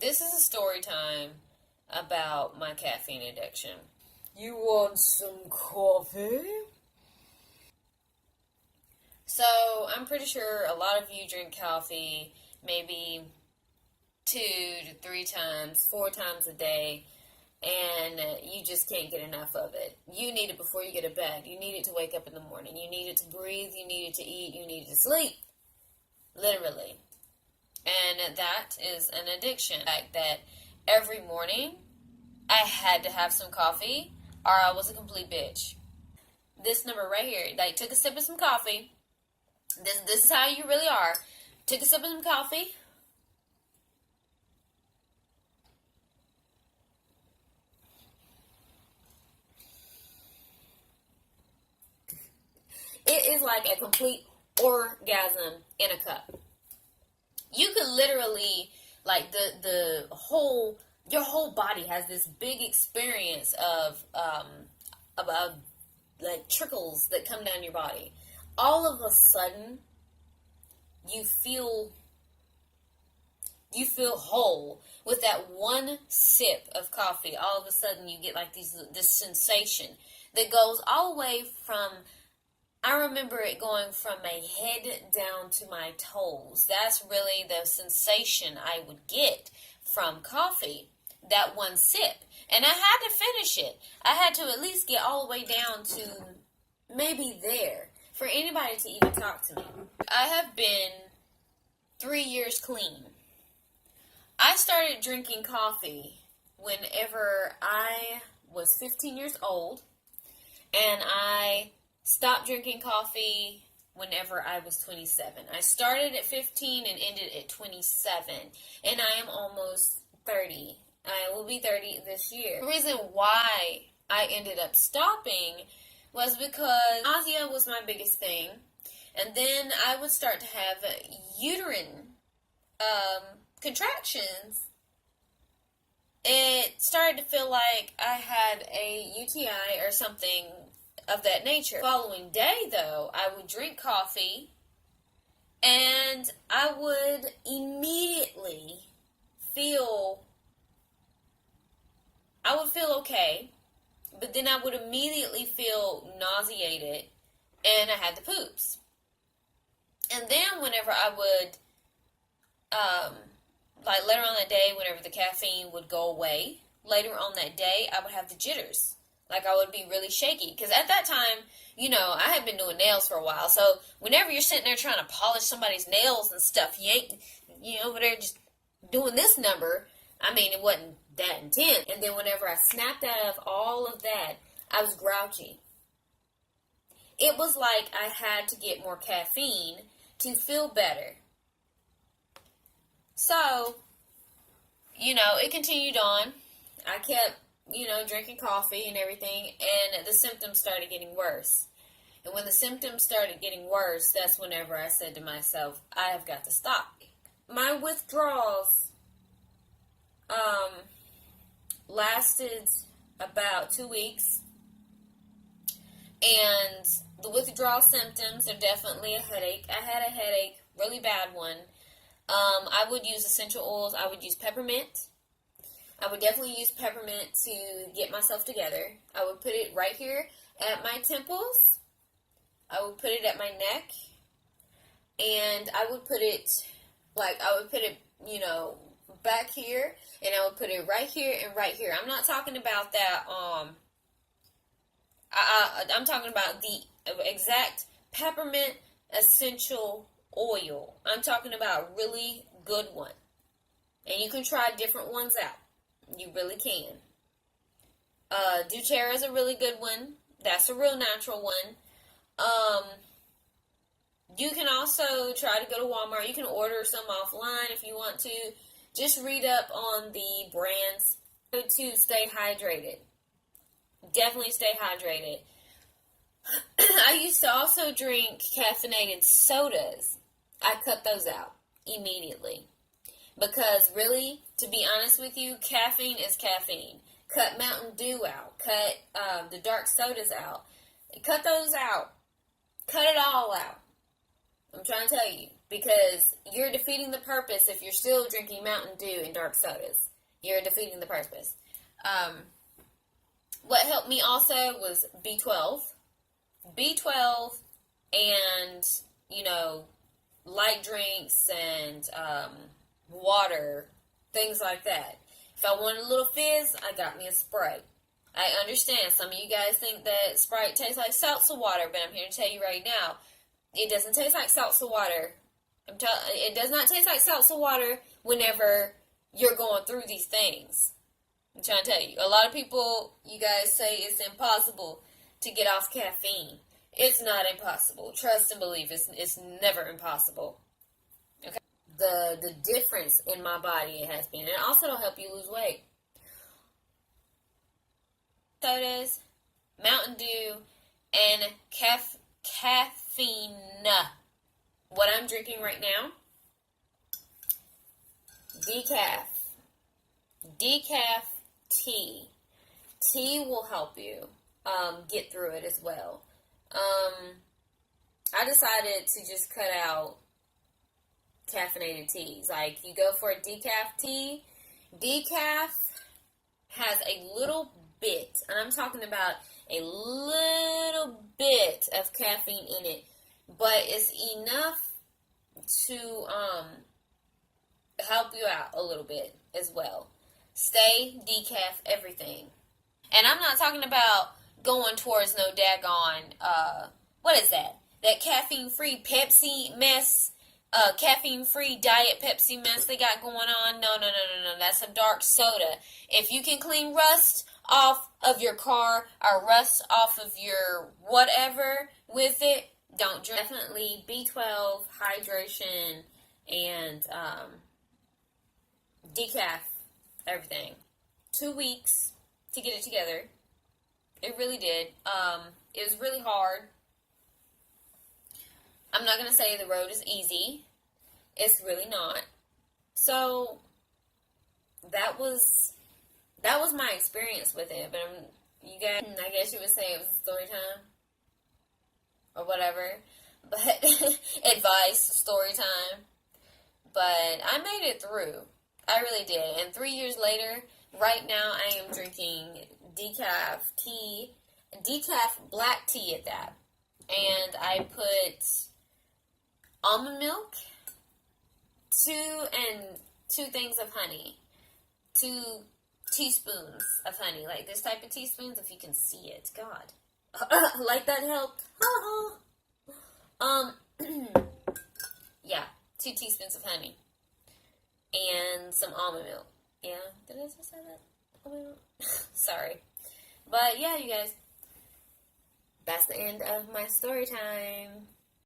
This is a story time about my caffeine addiction. You want some coffee? So, I'm pretty sure a lot of you drink coffee maybe 2 to 3 times, 4 times a day, and you just can't get enough of it. You need it before you get to bed. You need it to wake up in the morning. You need it to breathe. You need it to eat. You need it to sleep. Literally. And that is an addiction. The fact that every morning I had to have some coffee or I was a complete bitch. This number right here, like, took a sip of some coffee. This is how you really are. Took a sip of some coffee. It is like a complete orgasm in a cup. You could literally, like, your whole body has this big experience of like trickles that come down your body. All of a sudden, you feel whole with that one sip of coffee. All of a sudden, you get like this sensation that goes all the way from. I remember it going from my head down to my toes. That's really the sensation I would get from coffee, that one sip. And I had to finish it. I had to at least get all the way down to maybe there for anybody to even talk to me. I have been 3 years clean. I started drinking coffee whenever I was 15 years old, and I stopped drinking coffee whenever I was 27. I started at 15 and ended at 27. And I am almost 30. I will be 30 this year. The reason why I ended up stopping was because nausea was my biggest thing. And then I would start to have uterine contractions. It started to feel like I had a UTI or something of that nature. The following day, though, I would drink coffee and I would immediately feel okay, but then I would immediately feel nauseated and I had the poops. And then whenever I would like later on that day, whenever the caffeine would go away, later on that day I would have the jitters. Like, I would be really shaky. Because at that time, I had been doing nails for a while. So, whenever you're sitting there trying to polish somebody's nails and stuff, you ain't, over there just doing this number. I mean, it wasn't that intense. And then whenever I snapped out of all of that, I was grouchy. It was like I had to get more caffeine to feel better. So, it continued on. I kept drinking coffee and everything, and the symptoms started getting worse. And when the symptoms started getting worse, that's whenever I said to myself, I have got to stop. My withdrawals lasted about 2 weeks, and the withdrawal symptoms are definitely a headache. I had a headache, really bad one. I would use essential oils. I would use peppermint. I would definitely use peppermint to get myself together. I would put it right here at my temples. I would put it at my neck. And I would put it, back here. And I would put it right here and right here. I'm not talking about that, I'm talking about the exact peppermint essential oil. I'm talking about a really good one. And you can try different ones out. You really can. doTERRA is a really good one. That's a real natural one. You can also try to go to Walmart. You can order some offline if you want to. Just read up on the brands to stay hydrated. Definitely stay hydrated. I used to also drink caffeinated sodas. I cut those out immediately. Because really, to be honest with you, caffeine is caffeine. Cut Mountain Dew out. Cut the dark sodas out. Cut those out. Cut it all out. I'm trying to tell you. Because you're defeating the purpose if you're still drinking Mountain Dew and dark sodas. You're defeating the purpose. What helped me also was B12. B12 and, light drinks and water, things like that. If I wanted a little fizz, I got me a Sprite. I understand some of you guys think that Sprite tastes like salsa water, but I'm here to tell you right now, it doesn't taste like salsa water. It does not taste like salsa water whenever you're going through these things. I'm trying to tell you. A lot of people, you guys say it's impossible to get off caffeine. It's not impossible. Trust and believe. It's never impossible. Okay. The difference in my body it has been. And it also will help you lose weight. Sodas, Mountain Dew, and caffeine. What I'm drinking right now, decaf tea. Tea will help you get through it as well. I decided to just cut out caffeinated teas. Like, you go for a decaf tea. Decaf has a little bit, and I'm talking about a little bit of caffeine in it, but it's enough to help you out a little bit as well. Stay decaf everything. And I'm not talking about going towards no daggone, what is that? That caffeine-free Pepsi mess, caffeine-free diet Pepsi mess they got going on. No. That's a dark soda. If you can clean rust off of your car or rust off of your whatever with it, don't drink. Definitely B12, hydration, and decaf, everything. 2 weeks to get it together. It really did. It was really hard. I'm not going to say the road is easy. It's really not. So, that was my experience with it. But you guys, I guess you would say it was a story time. Or whatever. But, advice, story time. But I made it through. I really did. And 3 years later, right now I am drinking decaf tea, decaf black tea at that. And I put almond milk, two things of honey, 2 teaspoons of honey, like this type of teaspoons, if you can see it. God. Like that helped. Yeah, 2 teaspoons of honey. And some almond milk. Yeah, did I just say that? Almond milk? Sorry. But yeah, you guys, that's the end of my story time.